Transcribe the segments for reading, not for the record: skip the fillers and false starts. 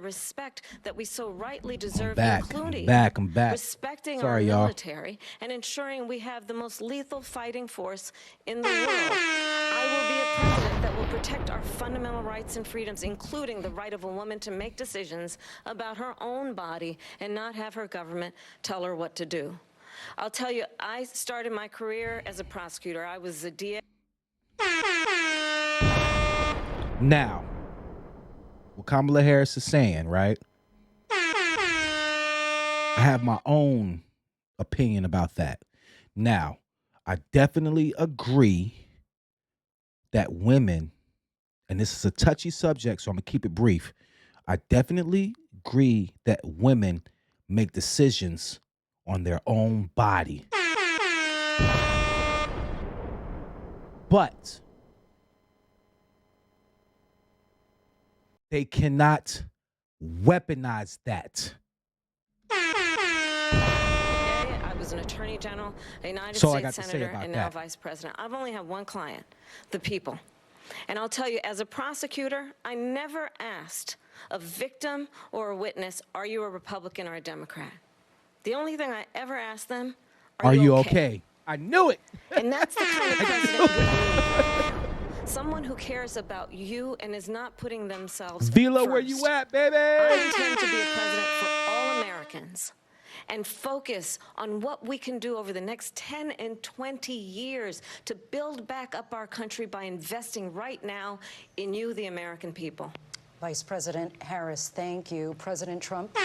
respect that we so rightly deserve, I'm back. respecting Sorry, our y'all. military and ensuring we have the most lethal fighting force in the world. I will be a president that will protect our fundamental rights and freedoms, including the right of a woman to make decisions about her own body and not have her government tell her what to do. I'll tell you, I started my career as a prosecutor. I was a DA. Now, what Kamala Harris is saying, right? I have my own opinion about that. Now, I definitely agree that women, and this is a touchy subject, so I'm going to keep it brief. I definitely agree that women make decisions on their own body. But they cannot weaponize that. I was an attorney general, a United States senator, and now vice president. I've only had one client, the people. And I'll tell you, as a prosecutor, I never asked a victim or a witness, are you a Republican or a Democrat? The only thing I ever asked them, are you okay? I knew it. And that's the kind of president we need. Someone who cares about you and is not putting themselves Vila, first. where you at, baby? I intend to be a president for all Americans and focus on what we can do over the next 10 and 20 years to build back up our country by investing right now in you, the American people. Vice President Harris, thank you. President Trump.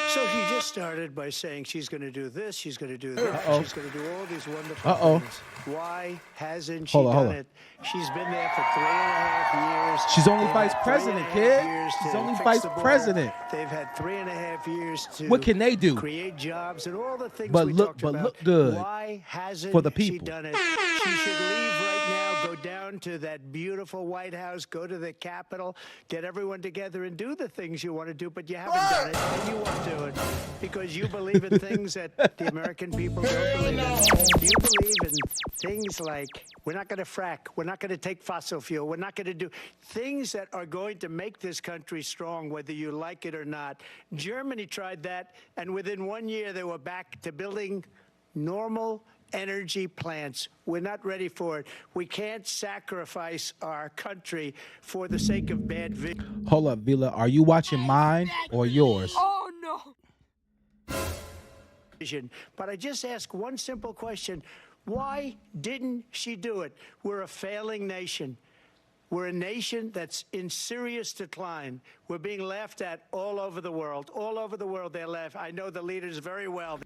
So she just started by saying she's going to do this, she's going to do that, she's going to do all these wonderful things. Why hasn't she done it? She's been there for 3.5 years. She's only vice president, kid. She's only vice president. They've had 3.5 years to what can they do? Create jobs and all the things but we look, talked but about. look good Why hasn't for the people. She done it? She should leave right now, go down to that beautiful White House, go to the Capitol, get everyone together and do the things you want to do, but you haven't done it and you won't do it because you believe in things that the American people don't believe in. You believe in things like we're not going to frack, we're not going to take fossil fuel, we're not going to do things that are going to make this country strong, whether you like it or not. Germany tried that, and within 1 year they were back to building normal energy plants. We're not ready for it. We can't sacrifice our country for the sake of bad vision. Hold up, Vila. Are you watching mine or yours? Oh, no. But I just ask one simple question. Why didn't she do it? We're a failing nation. We're a nation that's in serious decline. We're being laughed at all over the world. All over the world they laugh. I know the leaders very well.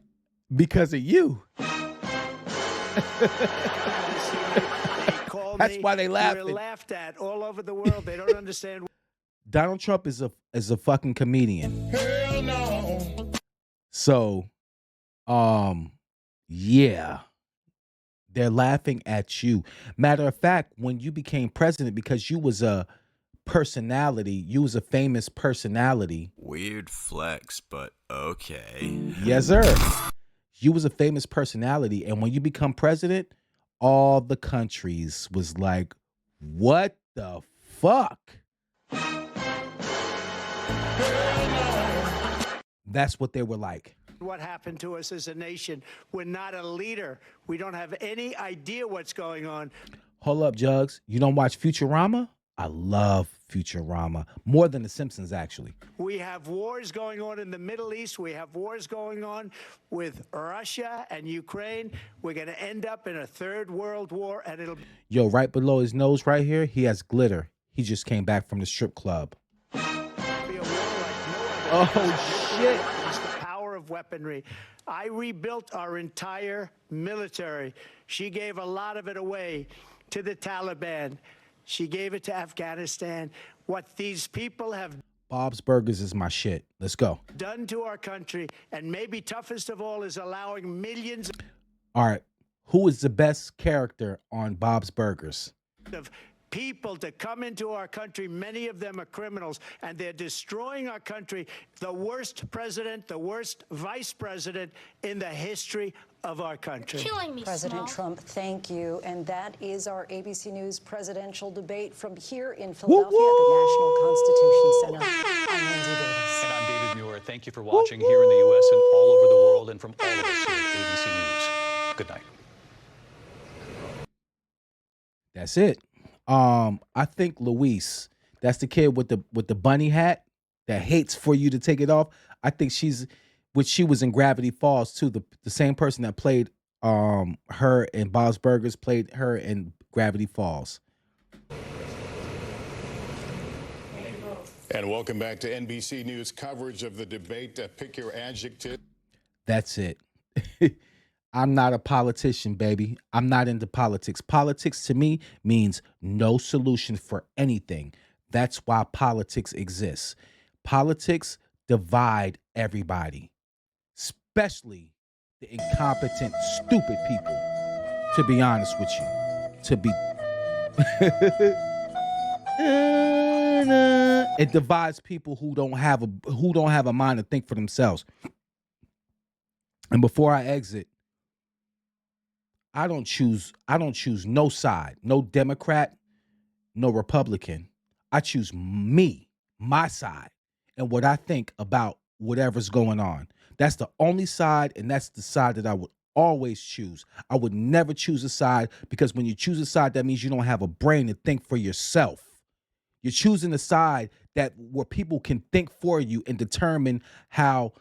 Because of you. That's why they laugh. We're laughed at all over the world. They don't understand. Donald Trump is a fucking comedian. Hell no. So, yeah. They're laughing at you. Matter of fact, when you became president, because you was a personality, you was a famous personality. Weird flex, but okay. Yes, sir. You was a famous personality, and when you become president, all the countries was like, what the fuck? That's what they were like. What happened to us as a nation? We're not a leader. We don't have any idea what's going on. Hold up, Jugs. You don't watch Futurama? I love Futurama. More than The Simpsons, actually. We have wars going on in the Middle East. We have wars going on with Russia and Ukraine. We're going to end up in a third world war, and it'll... Yo, right below his nose right here, he has glitter. He just came back from the strip club. be a war like no other. Oh, shit. It's the power of weaponry. I rebuilt our entire military. She gave a lot of it away to the Taliban. She gave it to Afghanistan. What these people have Bob's Burgers is my shit. Let's go. done to our country, and maybe toughest of all, is allowing millions All right. Who is the best character on Bob's Burgers? of people to come into our country. Many of them are criminals, and they're destroying our country. The worst president, the worst vice president in the history of our country. Killing me, President Small. Trump, thank you. And that is our ABC News presidential debate from here in Philadelphia at the National Constitution Center. I'm Lindsay Davis. And I'm David Muir. Thank you for watching here in the U.S. and all over the world, and from all of us here at ABC News. Good night. That's it. I think Luis, that's the kid with the bunny hat that hates for you to take it off. I think she was in Gravity Falls too. The same person that played her in Bob's Burgers played her in Gravity Falls. And welcome back to NBC News coverage of the debate. Pick your adjective. That's it. I'm not a politician, baby. I'm not into politics. Politics to me means no solution for anything. That's why politics exists. Politics divide everybody, especially the incompetent, stupid people, to be honest with you. It divides people who don't have a mind to think for themselves. And before I exit, I don't choose no side, no Democrat, no Republican. I choose my side, and what I think about whatever's going on. That's the only side, and that's the side that I would always choose. I would never choose a side, because when you choose a side, that means you don't have a brain to think for yourself. You're choosing a side where people can think for you and determine how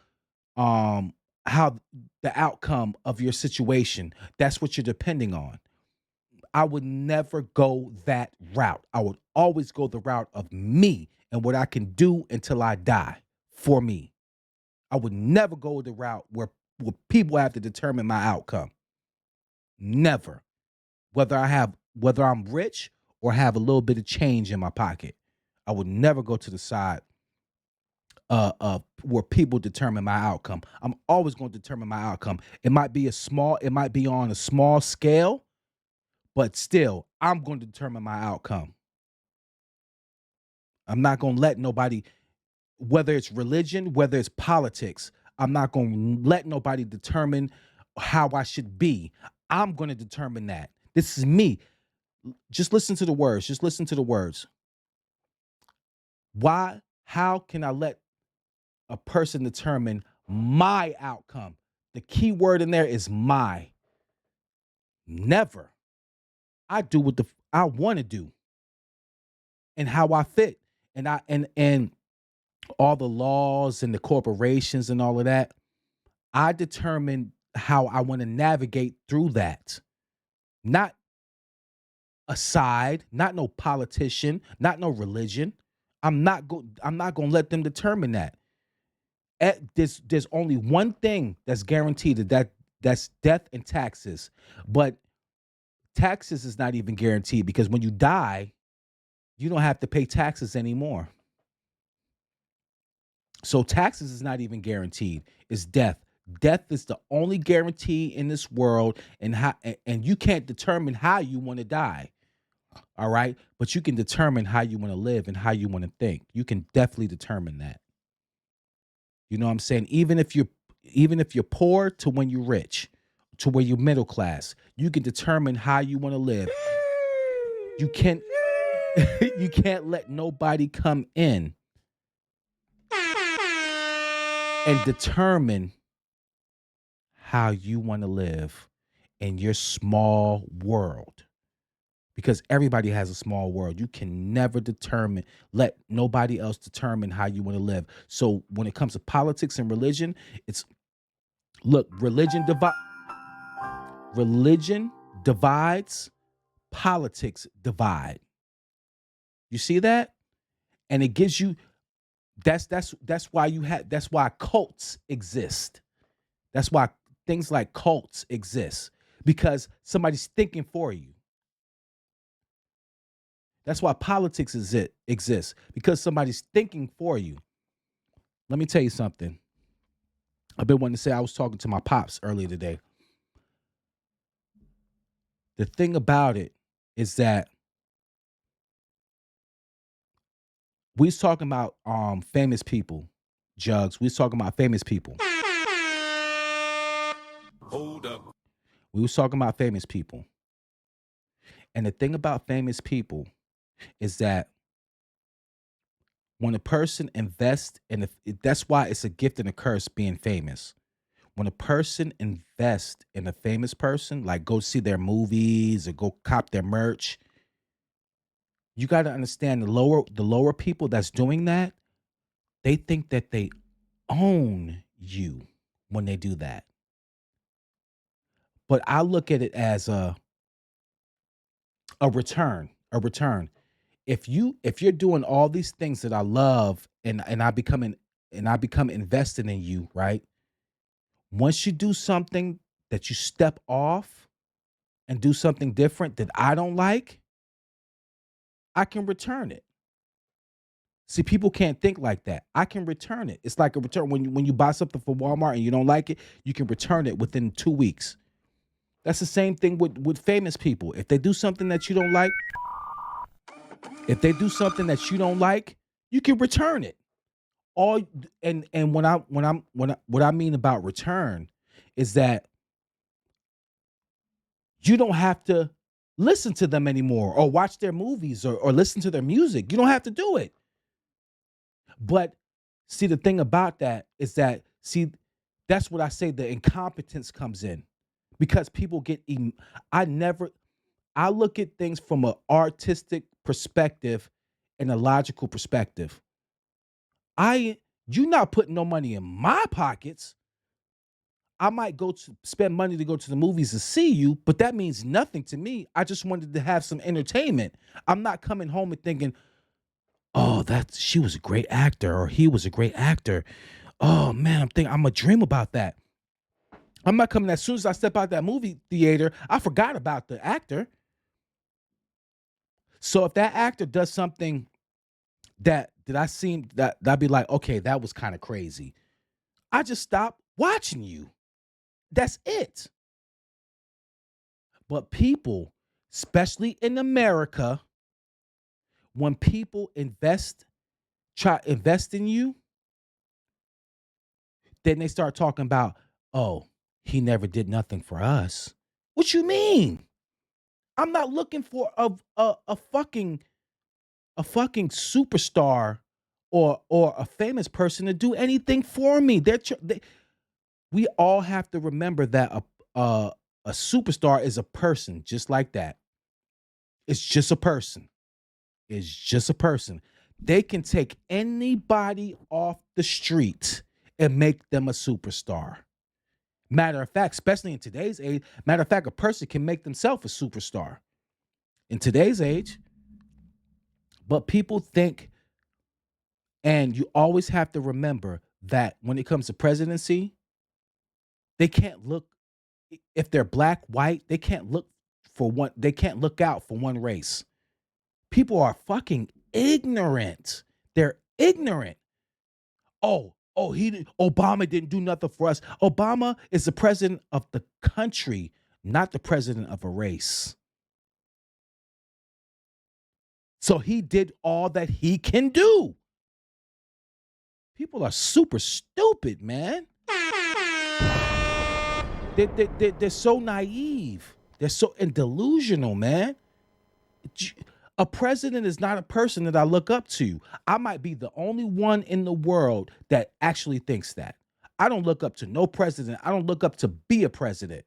the outcome of your situation. That's what you're depending on. I would never go that route. I would always go the route of me and what I can do until I die for me. I would never go the route where people have to determine my outcome. Never. Whether I'm rich or have a little bit of change in my pocket, I would never go to the side where people determine my outcome. I'm always going to determine my outcome. It might be on a small scale, but still, I'm going to determine my outcome. I'm not going to let nobody, whether it's religion, whether it's politics, I'm not going to let nobody determine how I should be. I'm going to determine that. This is me. Just listen to the words. Just listen to the words. How can I let a person determine my outcome? The key word in there is my. Never. I do what I want to do and how I fit. And all the laws and the corporations and all of that, I determine how I want to navigate through that. Not a side, not no politician, not no religion. I'm not going to let them determine that. There's only one thing that's guaranteed, that's death and taxes. But taxes is not even guaranteed, because when you die, you don't have to pay taxes anymore. So taxes is not even guaranteed. It's death. Death is the only guarantee in this world, and you can't determine how you want to die. All right? But you can determine how you want to live and how you want to think. You can definitely determine that. You know what I'm saying? Even if you're poor to when you're rich, to where you're middle class, you can determine how you want to live. You can't let nobody come in and determine how you want to live in your small world. Because everybody has a small world. You can never let nobody else determine how you want to live. So when it comes to politics and religion, religion divides, politics divide. You see that? And it gives you, that's why cults exist. That's why things like cults exist, because somebody's thinking for you. That's why politics exists, because somebody's thinking for you. Let me tell you something. I've been wanting to say, I was talking to my pops earlier today. The thing about it is that we was talking about famous people, Jugs. We was talking about famous people. Hold up. We was talking about famous people. And the thing about famous people is that when a person invests in that's why it's a gift and a curse being famous. When a person invests in a famous person, like go see their movies or go cop their merch, you got to understand the lower people that's doing that, they think that they own you when they do that. But I look at it as a return, a return. If you're doing all these things that I love and I become invested in you, right? Once you do something that you step off and do something different that I don't like, I can return it. See, people can't think like that. I can return it. It's like a return when you buy something from Walmart and you don't like it, you can return it within 2 weeks. That's the same thing with famous people. If they do something that you don't like, you can return it. All and what I mean about return is that you don't have to listen to them anymore or watch their movies or listen to their music. You don't have to do it. But see, the thing about that is that, see, that's what I say the incompetence comes in because people get, I look at things from an artistic perspective and a logical perspective. You're not putting no money in my pockets. I might go to spend money to go to the movies to see you, but that means nothing to me. I just wanted to have some entertainment. I'm not coming home and thinking, oh, she was a great actor or he was a great actor. Oh man, I'm gonna dream about that. I'm not coming as soon as I step out that movie theater, I forgot about the actor. So if that actor does something that I'd be like, okay, that was kind of crazy, I just stop watching you. That's it. But people, especially in America, when people try invest in you, then they start talking about, oh, he never did nothing for us. What you mean? I'm not looking for a fucking superstar or a famous person to do anything for me. We all have to remember that a superstar is a person just like that. It's just a person. It's just a person. They can take anybody off the street and make them a superstar. Matter of fact, especially in today's age, a person can make themselves a superstar in today's age. But people think, and you always have to remember that when it comes to presidency, they can't look, if they're black, white, they can't look out for one race. People are fucking ignorant. They're ignorant. Obama didn't do nothing for us. Obama is the president of the country, not the president of a race. So he did all that he can do. People are super stupid, man. They're so naive. They're so delusional, man. A president is not a person that I look up to. I might be the only one in the world that actually thinks that. I don't look up to no president. I don't look up to be a president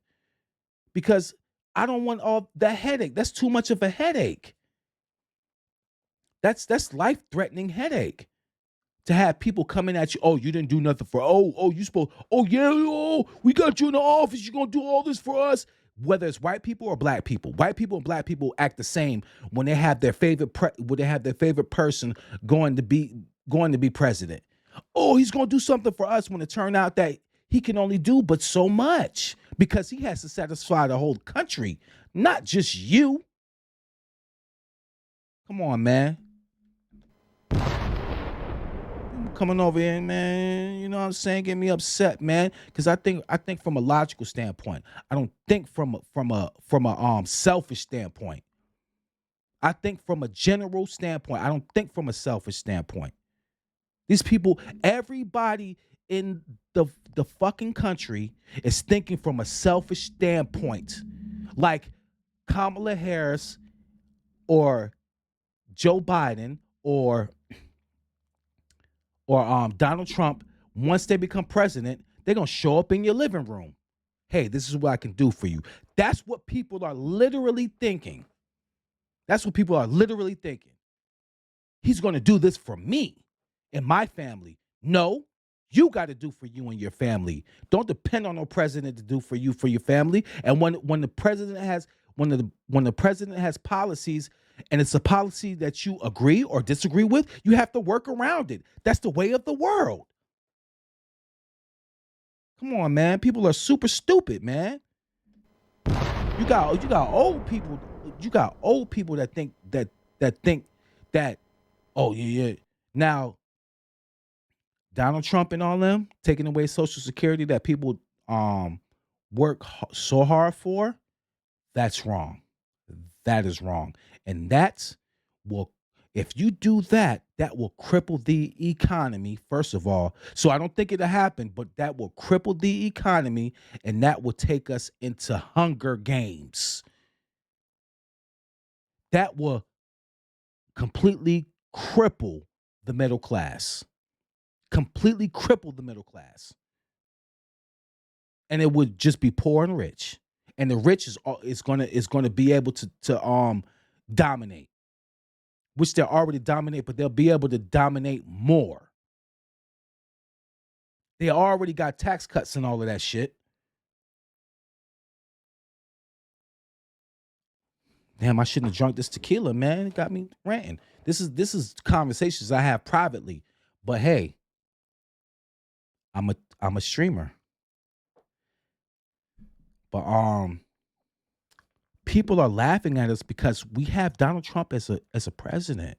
because I don't want all that headache. That's too much of a headache. That's life-threatening headache to have people coming at you. Oh, you didn't do nothing for. You supposed. Oh yeah. We got you in the office. You gonna do all this for us? Whether it's white people or black people, white people and black people act the same when they have their favorite person going to be president. Oh, he's going to do something for us when it turned out that he can only do but so much because he has to satisfy the whole country, not just you. Come on, man. Coming over here, man, you know what I'm saying, get me upset, man, because I think from a logical standpoint. I don't think from a selfish standpoint. I think from a general standpoint. I don't think from a selfish standpoint. These people, everybody in the fucking country is thinking from a selfish standpoint, like Kamala Harris or Joe Biden or Donald Trump. Once they become president, they're gonna show up in your living room. Hey, this is what I can do for you. That's what people are literally thinking. That's what people are literally thinking. He's gonna do this for me and my family. No, you got to do for you and your family. Don't depend on no president to do for you, for your family. And when the president has when the president has policies and it's a policy that you agree or disagree with, you have to work around it. That's the way of the world. Come on, man. People are super stupid, man. You got old people. You got old people that think that oh yeah. Now Donald Trump and all them taking away Social Security that people work so hard for, that's wrong. That is wrong. And that's if you do that, that will cripple the economy, first of all. So I don't think it'll happen, but that will cripple the economy and that will take us into Hunger Games. That will completely cripple the middle class. Completely cripple the middle class. And it would just be poor and rich. And the rich is gonna be able to dominate. Which they're already dominate, but they'll be able to dominate more. They already got tax cuts and all of that shit. Damn, I shouldn't have drunk this tequila, man. It got me ranting. This is conversations I have privately. But hey, I'm a streamer. But people are laughing at us because we have Donald Trump as a president.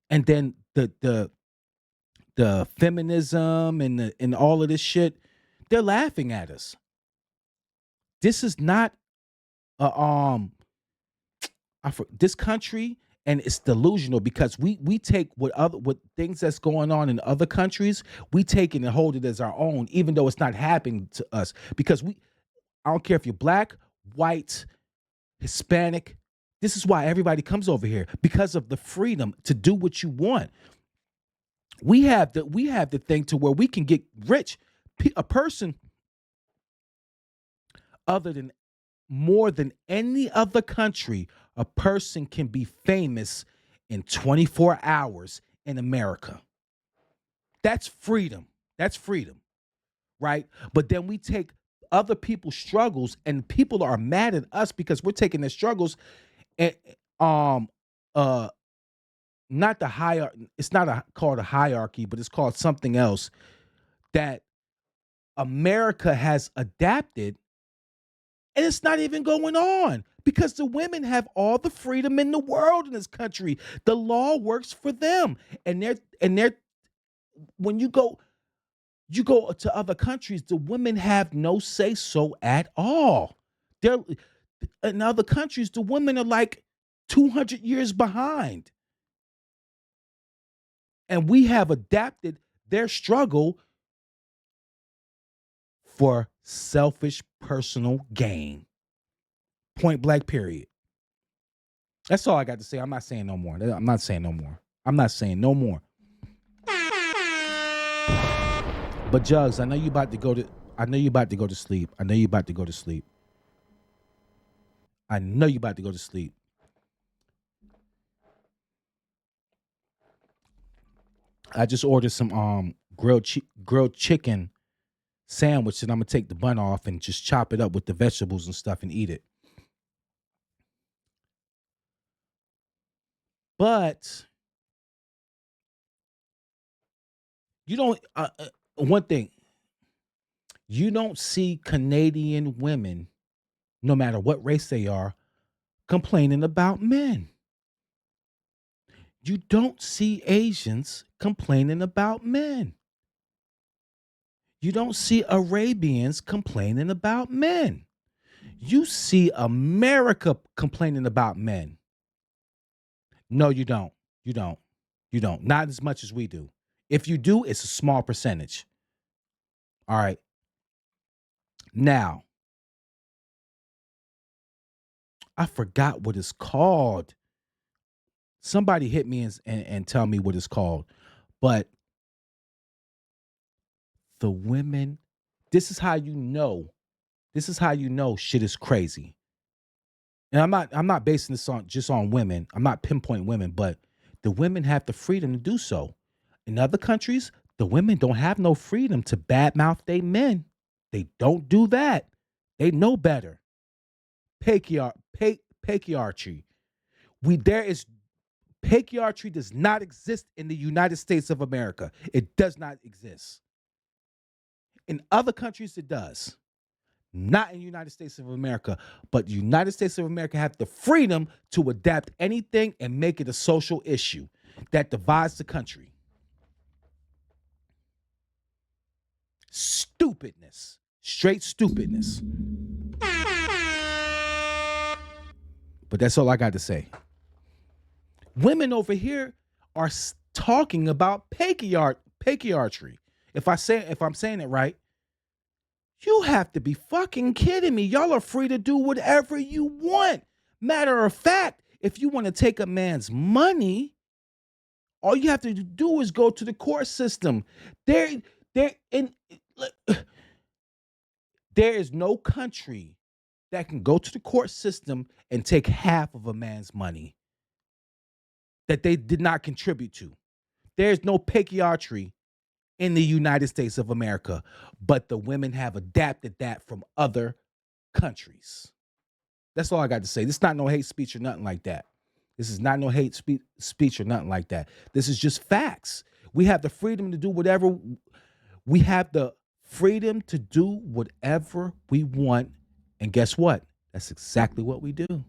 And then the feminism and all of this shit, they're laughing at us. This is not this country, and it's delusional because we take what things that's going on in other countries, we take it and hold it as our own, even though it's not happening to us. Because I don't care if you're black, white, Hispanic. This is why everybody comes over here, because of the freedom to do what you want. We have the thing to where we can get rich. A person more than any other country, a person can be famous in 24 hours in America. That's freedom. That's freedom, right? But then we take other people's struggles, and people are mad at us because we're taking their struggles and not the hierarchy. It's not called a hierarchy, but it's called something else that America has adapted, and it's not even going on because the women have all the freedom in the world in this country. The law works for them, and they're when you go to other countries, the women have no say so at all. In other countries, the women are like 200 years behind. And we have adapted their struggle for selfish personal gain. Point blank, period. That's all I got to say. I'm not saying no more. I'm not saying no more. But Jugs, I know you about to go to sleep. I just ordered some grilled chicken sandwich, and I'm gonna take the bun off and just chop it up with the vegetables and stuff and eat it. But you don't. One thing, you don't see Canadian women, no matter what race they are, complaining about men. You don't see Asians complaining about men. You don't see Arabians complaining about men. You see America complaining about men. No, you don't. You don't. Not as much as we do. If you do, it's a small percentage. All right. Now, I forgot what it's called. Somebody hit me and tell me what it's called. But the women, this is how you know. This is how you know shit is crazy. And I'm not basing this on just on women. I'm not pinpointing women, but the women have the freedom to do so. In other countries, the women don't have no freedom to badmouth they men. They don't do that. They know better. Patriarchy. Patriarchy does not exist in the United States of America. It does not exist. In other countries, it does. Not in the United States of America, but the United States of America have the freedom to adapt anything and make it a social issue that divides the country. Stupidness. Straight stupidness. But that's all I got to say. Women over here are talking about patriarchy. If I'm saying it right, you have to be fucking kidding me. Y'all are free to do whatever you want. Matter of fact, if you want to take a man's money, all you have to do is go to the court system. There is no country that can go to the court system and take half of a man's money that they did not contribute to. There's no patriarchy in the United States of America, but the women have adapted that from other countries. That's all I got to say. This is not no hate speech or nothing like that. This is not no hate speech or nothing like that. This is just facts. We have the freedom to do whatever. We have the freedom to do whatever we want. And guess what? That's exactly what we do.